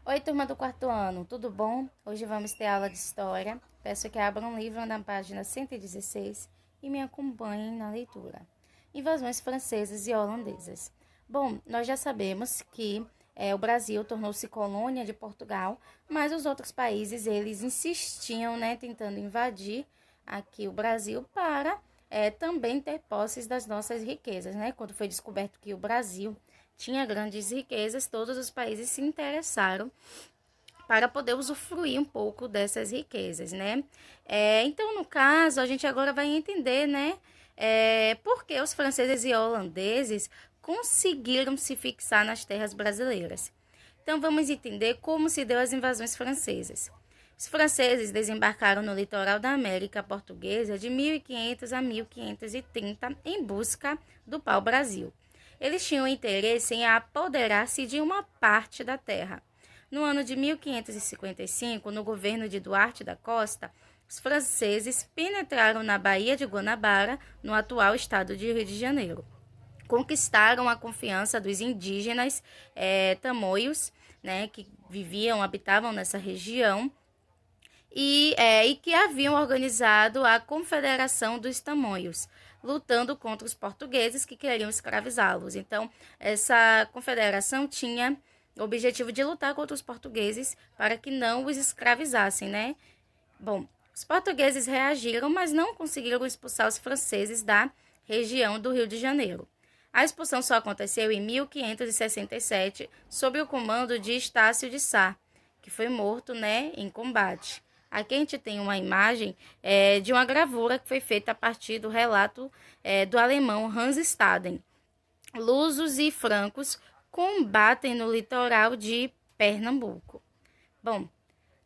Oi, turma do quarto ano, tudo bom? Hoje vamos ter aula de história. Peço que abram um livro na página 116 e me acompanhem na leitura. Invasões francesas e holandesas. Bom, nós já sabemos que o Brasil tornou-se colônia de Portugal, mas os outros países eles insistiam, né, tentando invadir aqui o Brasil para também ter posses das nossas riquezas, né? Quando foi descoberto que o Brasil tinha grandes riquezas, todos os países se interessaram para poder usufruir um pouco dessas riquezas, né? Então, no caso, a gente agora vai entender, né? Por que os franceses e holandeses conseguiram se fixar nas terras brasileiras. Então, vamos entender como se deu as invasões francesas. Os franceses desembarcaram no litoral da América Portuguesa de 1500 a 1530 em busca do pau-brasil. Eles tinham interesse em apoderar-se de uma parte da terra. No ano de 1555, no governo de Duarte da Costa, os franceses penetraram na Baía de Guanabara, no atual estado de Rio de Janeiro. Conquistaram a confiança dos indígenas tamoios, né, que habitavam nessa região, e que haviam organizado a Confederação dos Tamoios, lutando contra os portugueses que queriam escravizá-los. Então, essa confederação tinha o objetivo de lutar contra os portugueses para que não os escravizassem, né? Bom, os portugueses reagiram, mas não conseguiram expulsar os franceses da região do Rio de Janeiro. A expulsão só aconteceu em 1567, sob o comando de Estácio de Sá, que foi morto, né, em combate. Aqui a gente tem uma imagem de uma gravura que foi feita a partir do relato do alemão Hans Staden. Lusos e francos combatem no litoral de Pernambuco. Bom,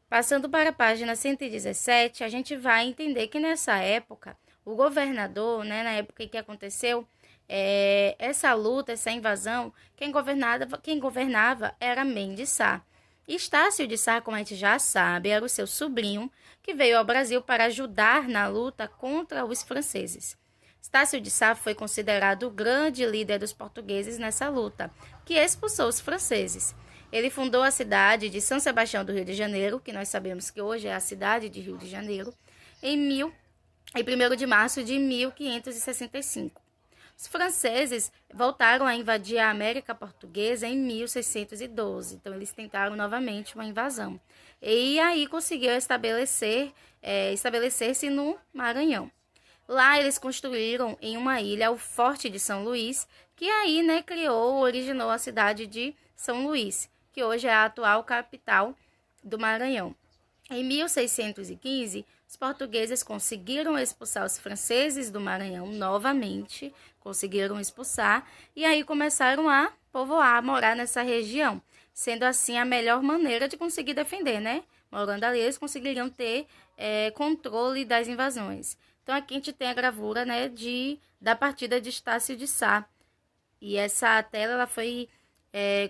passando para a página 117, a gente vai entender que nessa época, o governador, né, na época em que aconteceu essa luta, essa invasão, quem governava era Mendes Sá. Estácio de Sá, como a gente já sabe, era o seu sobrinho que veio ao Brasil para ajudar na luta contra os franceses. Estácio de Sá foi considerado o grande líder dos portugueses nessa luta, que expulsou os franceses. Ele fundou a cidade de São Sebastião do Rio de Janeiro, que nós sabemos que hoje é a cidade de Rio de Janeiro, em 1º de março de 1565. Os franceses voltaram a invadir a América Portuguesa em 1612, então eles tentaram novamente uma invasão. E aí conseguiram estabelecer-se no Maranhão. Lá eles construíram em uma ilha o Forte de São Luís, que aí, né, originou a cidade de São Luís, que hoje é a atual capital do Maranhão. Em 1615, os portugueses conseguiram expulsar os franceses do Maranhão novamente, conseguiram expulsar, e aí começaram a povoar, a morar nessa região, sendo assim a melhor maneira de conseguir defender, né? Morando ali, eles conseguiriam ter controle das invasões. Então, aqui a gente tem a gravura, né, da partida de Estácio de Sá, e essa tela ela foi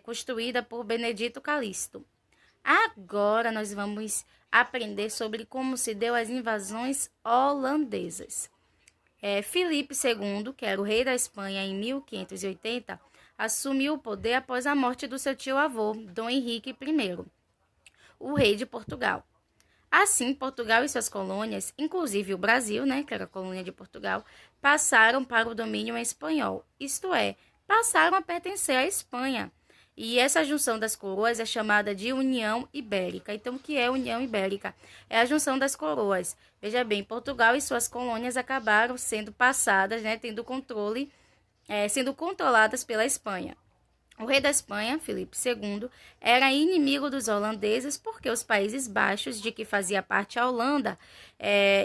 construída por Benedito Calixto. Agora nós vamos aprender sobre como se deu as invasões holandesas. Filipe II, que era o rei da Espanha em 1580, assumiu o poder após a morte do seu tio-avô, Dom Henrique I, o rei de Portugal. Assim, Portugal e suas colônias, inclusive o Brasil, né, que era a colônia de Portugal, passaram para o domínio espanhol, isto é, passaram a pertencer à Espanha. E essa junção das coroas é chamada de União Ibérica. Então, o que é União Ibérica? É a junção das coroas. Veja bem, Portugal e suas colônias acabaram sendo passadas, né, sendo controladas pela Espanha. O rei da Espanha, Filipe II, era inimigo dos holandeses porque os Países Baixos, de que fazia parte a Holanda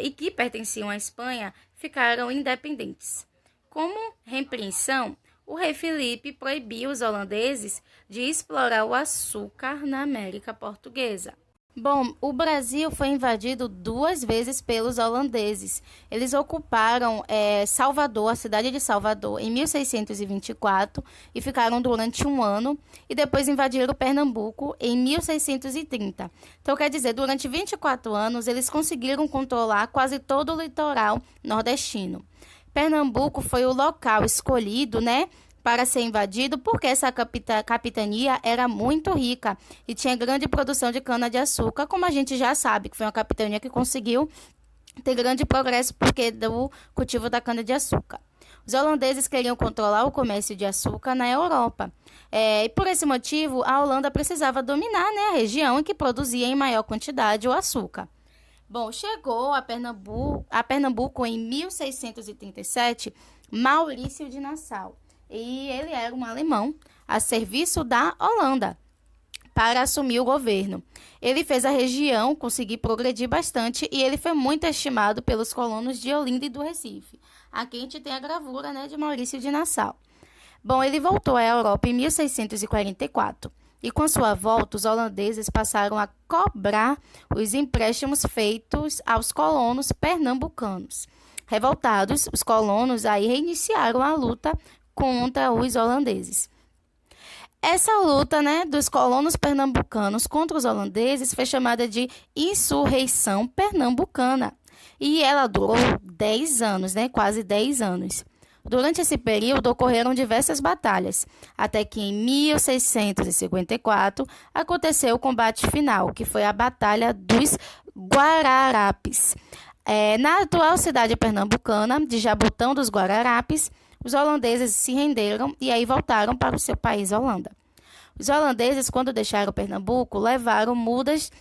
e que pertenciam à Espanha, ficaram independentes. Como repreensão, o rei Filipe proibiu os holandeses de explorar o açúcar na América Portuguesa. Bom, o Brasil foi invadido 2 vezes pelos holandeses. Eles ocuparam Salvador, a cidade de Salvador, em 1624 e ficaram durante 1 ano. E depois invadiram Pernambuco em 1630. Então, quer dizer, durante 24 anos, eles conseguiram controlar quase todo o litoral nordestino. Pernambuco foi o local escolhido, né, para ser invadido, porque essa capitania era muito rica e tinha grande produção de cana-de-açúcar, como a gente já sabe, que foi uma capitania que conseguiu ter grande progresso porque do cultivo da cana-de-açúcar. Os holandeses queriam controlar o comércio de açúcar na Europa. E por esse motivo, a Holanda precisava dominar, né, a região em que produzia em maior quantidade o açúcar. Bom, chegou a Pernambuco em 1637, Maurício de Nassau. E ele era um alemão a serviço da Holanda para assumir o governo. Ele fez a região conseguir progredir bastante e ele foi muito estimado pelos colonos de Olinda e do Recife. Aqui a gente tem a gravura, né, de Maurício de Nassau. Bom, ele voltou à Europa em 1644 e com sua volta os holandeses passaram a cobrar os empréstimos feitos aos colonos pernambucanos. Revoltados, os colonos aí reiniciaram a luta contra os holandeses. Essa luta, né, dos colonos pernambucanos contra os holandeses foi chamada de Insurreição Pernambucana. E ela durou 10 anos, né, quase 10 anos. Durante esse período ocorreram diversas batalhas, até que em 1654 aconteceu o combate final, que foi a Batalha dos Guararapes. Na atual cidade pernambucana de Jabotão dos Guararapes, os holandeses se renderam e aí voltaram para o seu país, Holanda. Os holandeses, quando deixaram Pernambuco, levaram mudas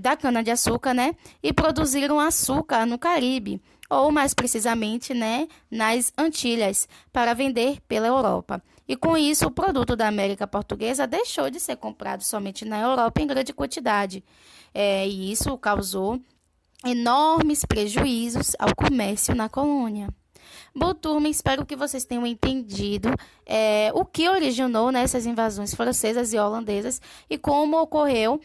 da cana-de-açúcar, né, e produziram açúcar no Caribe, ou mais precisamente, né, nas Antilhas, para vender pela Europa. E com isso, o produto da América Portuguesa deixou de ser comprado somente na Europa em grande quantidade. E isso causou enormes prejuízos ao comércio na colônia. Bom, turma, espero que vocês tenham entendido o que originou nessas invasões francesas e holandesas e como ocorreu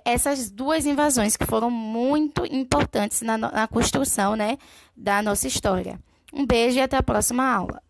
essas duas invasões que foram muito importantes na construção, né, da nossa história. Um beijo e até a próxima aula.